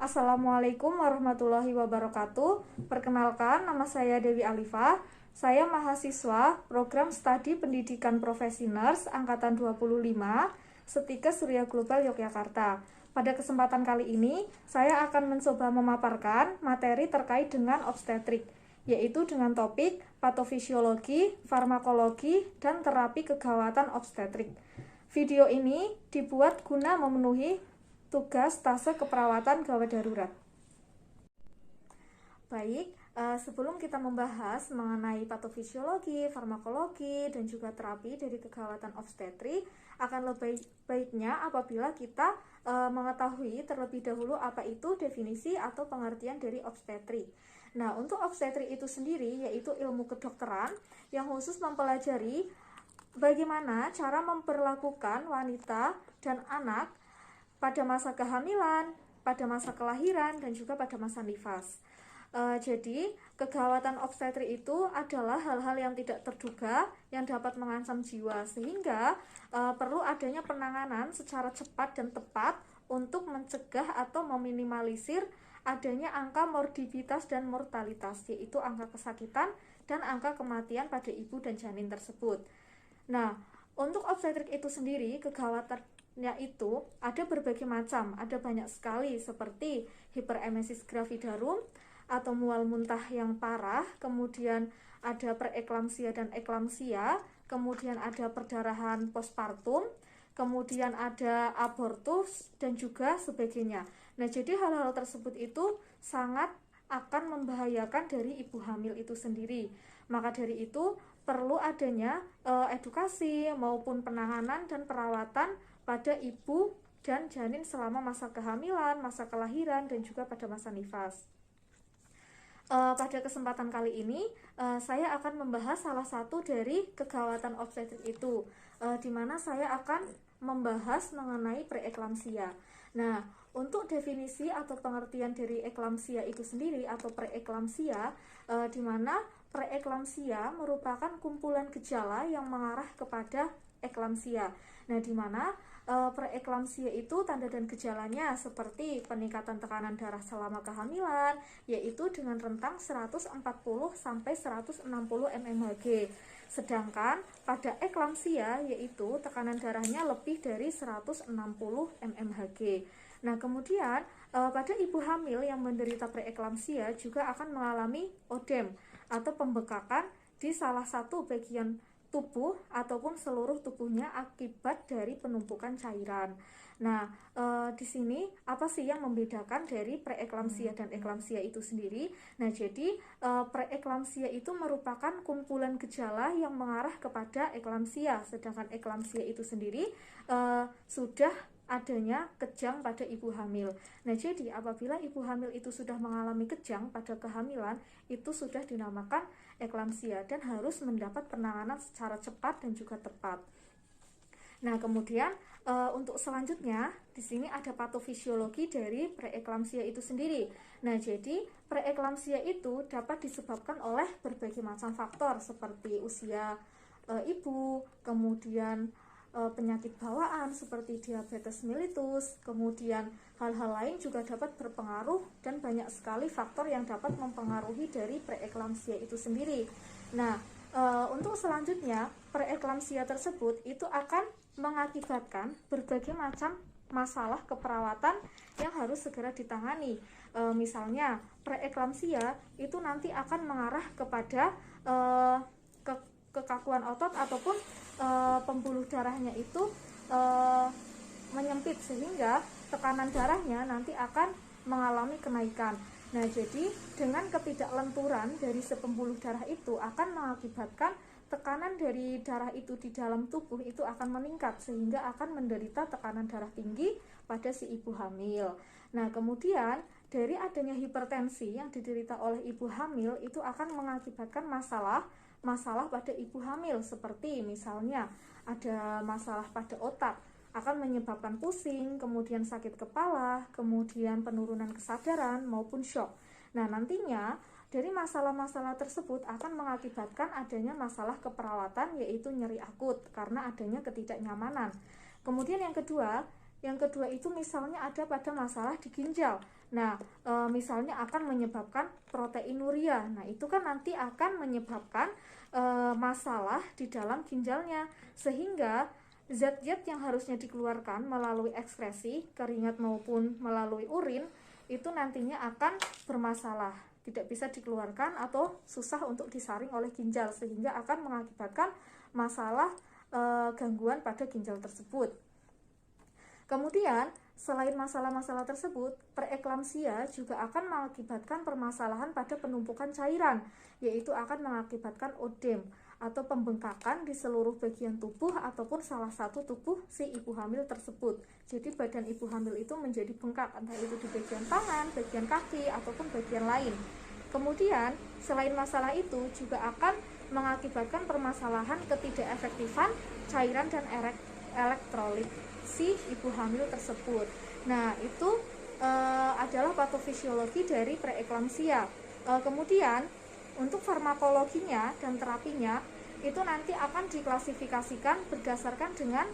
Assalamualaikum warahmatullahi wabarakatuh. Perkenalkan, nama saya Dewi Alifa. Saya mahasiswa program studi pendidikan profesi nurse angkatan 25, Setika Surya Global Yogyakarta. Pada kesempatan kali ini, saya akan mencoba memaparkan materi terkait dengan obstetrik, yaitu dengan topik patofisiologi, farmakologi, dan terapi kegawatan obstetrik. Video ini dibuat guna memenuhi tugas tase keperawatan gawat darurat. Baik, sebelum kita membahas mengenai patofisiologi, farmakologi, dan juga terapi dari kegawatan obstetrik, akan lebih baiknya apabila kita mengetahui terlebih dahulu apa itu definisi atau pengertian dari obstetrik. Nah, untuk obstetrik itu sendiri yaitu ilmu kedokteran yang khusus mempelajari bagaimana cara memperlakukan wanita dan anak pada masa kehamilan, pada masa kelahiran, dan juga pada masa nifas. Jadi, kegawatan obstetrik itu adalah hal-hal yang tidak terduga yang dapat mengancam jiwa, sehingga perlu adanya penanganan secara cepat dan tepat untuk mencegah atau meminimalisir adanya angka morbiditas dan mortalitas, yaitu angka kesakitan dan angka kematian pada ibu dan janin tersebut. Nah, untuk obstetrik itu sendiri, kegawatannya itu ada berbagai macam, ada banyak sekali seperti hiperemesis gravidarum atau mual muntah yang parah, kemudian ada preeklamsia dan eklamsia, kemudian ada perdarahan postpartum, kemudian ada abortus, dan juga sebagainya. Nah, jadi hal-hal tersebut itu sangat akan membahayakan dari ibu hamil itu sendiri. Maka dari itu perlu adanya edukasi maupun penanganan dan perawatan pada ibu dan janin selama masa kehamilan, masa kelahiran, dan juga pada masa nifas. Pada kesempatan kali ini saya akan membahas salah satu dari kegawatan obstetrik itu, di mana saya akan membahas mengenai preeklamsia. Nah, untuk definisi atau pengertian dari eklamsia itu sendiri atau preeklamsia, di mana preeklamsia merupakan kumpulan gejala yang mengarah kepada eklamsia. Nah, di mana preeklamsia itu tanda dan gejalanya seperti peningkatan tekanan darah selama kehamilan, yaitu dengan rentang 140 sampai 160 mmHg. Sedangkan pada eklamsia yaitu tekanan darahnya lebih dari 160 mmHg. Nah, kemudian pada ibu hamil yang menderita preeklamsia juga akan mengalami odem atau pembekakan di salah satu bagian tubuh ataupun seluruh tubuhnya akibat dari penumpukan cairan. Nah, di sini apa sih yang membedakan dari preeklamsia dan eklamsia itu sendiri? Nah, jadi preeklamsia itu merupakan kumpulan gejala yang mengarah kepada eklamsia, sedangkan eklamsia itu sendiri sudah adanya kejang pada ibu hamil. Nah, jadi apabila ibu hamil itu sudah mengalami kejang pada kehamilan, itu sudah dinamakan eklamsia dan harus mendapat penanganan secara cepat dan juga tepat. Nah, kemudian untuk selanjutnya di sini ada patofisiologi dari preeklamsia itu sendiri. Nah, jadi preeklamsia itu dapat disebabkan oleh berbagai macam faktor seperti usia ibu, kemudian penyakit bawaan seperti diabetes mellitus, kemudian hal-hal lain juga dapat berpengaruh dan banyak sekali faktor yang dapat mempengaruhi dari preeklamsia itu sendiri. Nah, untuk selanjutnya preeklamsia tersebut itu akan mengakibatkan berbagai macam masalah keperawatan yang harus segera ditangani. Misalnya preeklamsia itu nanti akan mengarah kepada kekakuan otot ataupun pembuluh darahnya itu menyempit sehingga tekanan darahnya nanti akan mengalami kenaikan. Nah, jadi dengan ketidaklenturan dari pembuluh darah itu akan mengakibatkan tekanan dari darah itu di dalam tubuh itu akan meningkat sehingga akan menderita tekanan darah tinggi pada si ibu hamil. Nah, kemudian dari adanya hipertensi yang diderita oleh ibu hamil itu akan mengakibatkan masalah pada ibu hamil seperti misalnya ada masalah pada otak, akan menyebabkan pusing, kemudian sakit kepala, kemudian penurunan kesadaran maupun shock. Nah, nantinya dari masalah-masalah tersebut akan mengakibatkan adanya masalah keperawatan yaitu nyeri akut karena adanya ketidaknyamanan. Kemudian yang kedua Yang kedua itu misalnya ada pada masalah di ginjal. Nah, misalnya akan menyebabkan proteinuria. Nah, itu kan nanti akan menyebabkan masalah di dalam ginjalnya, sehingga zat-zat yang harusnya dikeluarkan melalui ekskresi, keringat maupun melalui urin, itu nantinya akan bermasalah, tidak bisa dikeluarkan atau susah untuk disaring oleh ginjal, sehingga akan mengakibatkan masalah gangguan pada ginjal tersebut. Kemudian, selain masalah-masalah tersebut, preeklamsia juga akan mengakibatkan permasalahan pada penumpukan cairan, yaitu akan mengakibatkan odem atau pembengkakan di seluruh bagian tubuh ataupun salah satu tubuh si ibu hamil tersebut. Jadi badan ibu hamil itu menjadi bengkak, entah itu di bagian tangan, bagian kaki, ataupun bagian lain. Kemudian, selain masalah itu juga akan mengakibatkan permasalahan ketidakefektifan cairan dan elektrolit si ibu hamil tersebut. Nah, itu adalah patofisiologi dari preeklamsia. Kemudian, untuk farmakologinya dan terapinya itu nanti akan diklasifikasikan berdasarkan dengan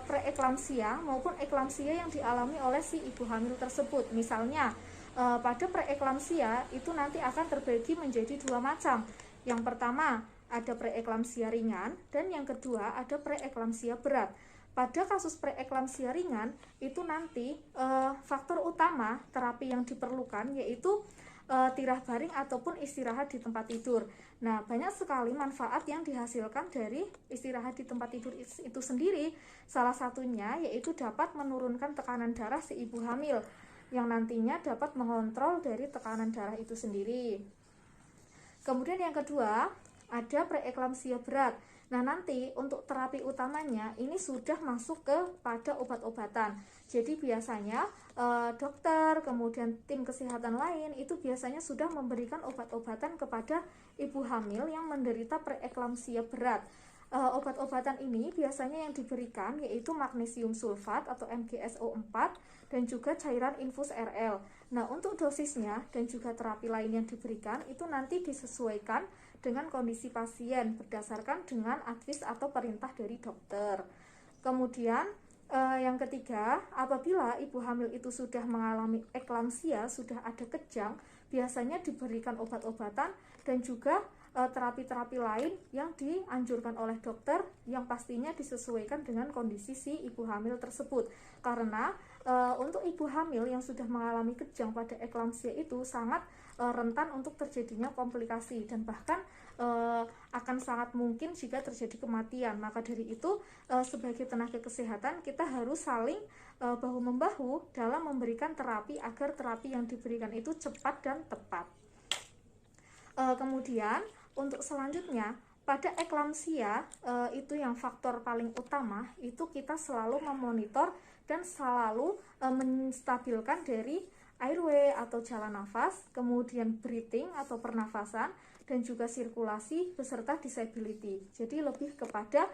preeklamsia maupun eklamsia yang dialami oleh si ibu hamil tersebut. Misalnya, pada preeklamsia itu nanti akan terbagi menjadi dua macam. Yang pertama, ada preeklamsia ringan, dan yang kedua ada preeklamsia berat. Pada kasus preeklamsia ringan, itu nanti faktor utama terapi yang diperlukan yaitu tirah baring ataupun istirahat di tempat tidur. Nah, banyak sekali manfaat yang dihasilkan dari istirahat di tempat tidur itu sendiri. Salah satunya yaitu dapat menurunkan tekanan darah si ibu hamil, yang nantinya dapat mengontrol dari tekanan darah itu sendiri. Kemudian yang kedua, ada preeklamsia berat. Nah, nanti untuk terapi utamanya ini sudah masuk kepada obat-obatan. Jadi biasanya dokter, kemudian tim kesehatan lain itu biasanya sudah memberikan obat-obatan kepada ibu hamil yang menderita preeklamsia berat. Obat-obatan ini biasanya yang diberikan yaitu magnesium sulfat atau MgSO4 dan juga cairan infus RL. Nah, untuk dosisnya dan juga terapi lain yang diberikan itu nanti disesuaikan dengan kondisi pasien berdasarkan dengan advis atau perintah dari dokter. Kemudian yang ketiga, apabila ibu hamil itu sudah mengalami eklamsia, sudah ada kejang, biasanya diberikan obat-obatan dan juga terapi-terapi lain yang dianjurkan oleh dokter, yang pastinya disesuaikan dengan kondisi si ibu hamil tersebut. Karena untuk ibu hamil yang sudah mengalami kejang pada eklamsia itu sangat rentan untuk terjadinya komplikasi dan bahkan akan sangat mungkin jika terjadi kematian. Maka dari itu sebagai tenaga kesehatan kita harus saling bahu-membahu dalam memberikan terapi agar terapi yang diberikan itu cepat dan tepat. Kemudian untuk selanjutnya, pada eklamsia itu yang faktor paling utama itu kita selalu memonitor dan selalu menstabilkan dari airway atau jalan nafas, kemudian breathing atau pernafasan, dan juga sirkulasi beserta disability. Jadi lebih kepada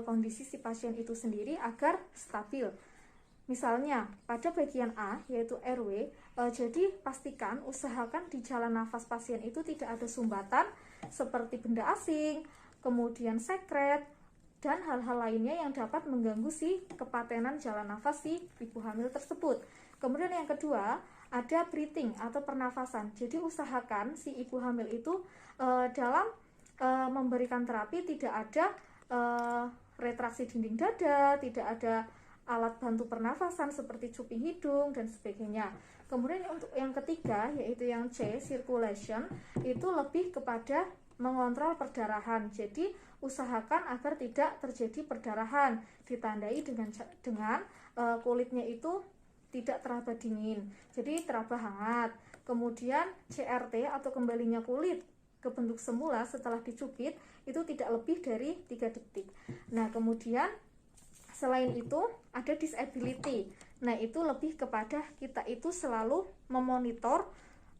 kondisi si pasien itu sendiri agar stabil. Misalnya pada bagian A yaitu airway, jadi pastikan usahakan di jalan nafas pasien itu tidak ada sumbatan seperti benda asing, kemudian sekret, dan hal-hal lainnya yang dapat mengganggu si kepatenan jalan nafas si ibu hamil tersebut. Kemudian yang kedua, ada breathing atau pernafasan. Jadi usahakan si ibu hamil itu dalam memberikan terapi tidak ada retraksi dinding dada, tidak ada alat bantu pernafasan seperti cuping hidung dan sebagainya. Kemudian untuk yang ketiga yaitu yang C, circulation, itu lebih kepada mengontrol perdarahan. Jadi usahakan agar tidak terjadi perdarahan, ditandai dengan kulitnya itu tidak teraba dingin, jadi teraba hangat. Kemudian CRT atau kembalinya kulit ke bentuk semula setelah dicubit itu tidak lebih dari 3 detik. Nah, kemudian selain itu ada disability. Nah, itu lebih kepada kita itu selalu memonitor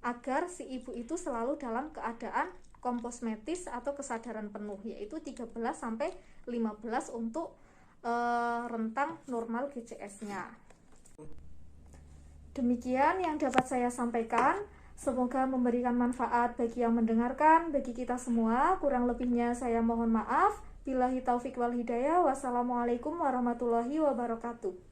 agar si ibu itu selalu dalam keadaan komposmetis atau kesadaran penuh, yaitu 13-15 untuk rentang normal GCS-nya. Demikian yang dapat saya sampaikan. Semoga memberikan manfaat bagi yang mendengarkan, bagi kita semua. Kurang lebihnya saya mohon maaf. Billahi taufik wal hidayah. Wassalamualaikum warahmatullahi wabarakatuh.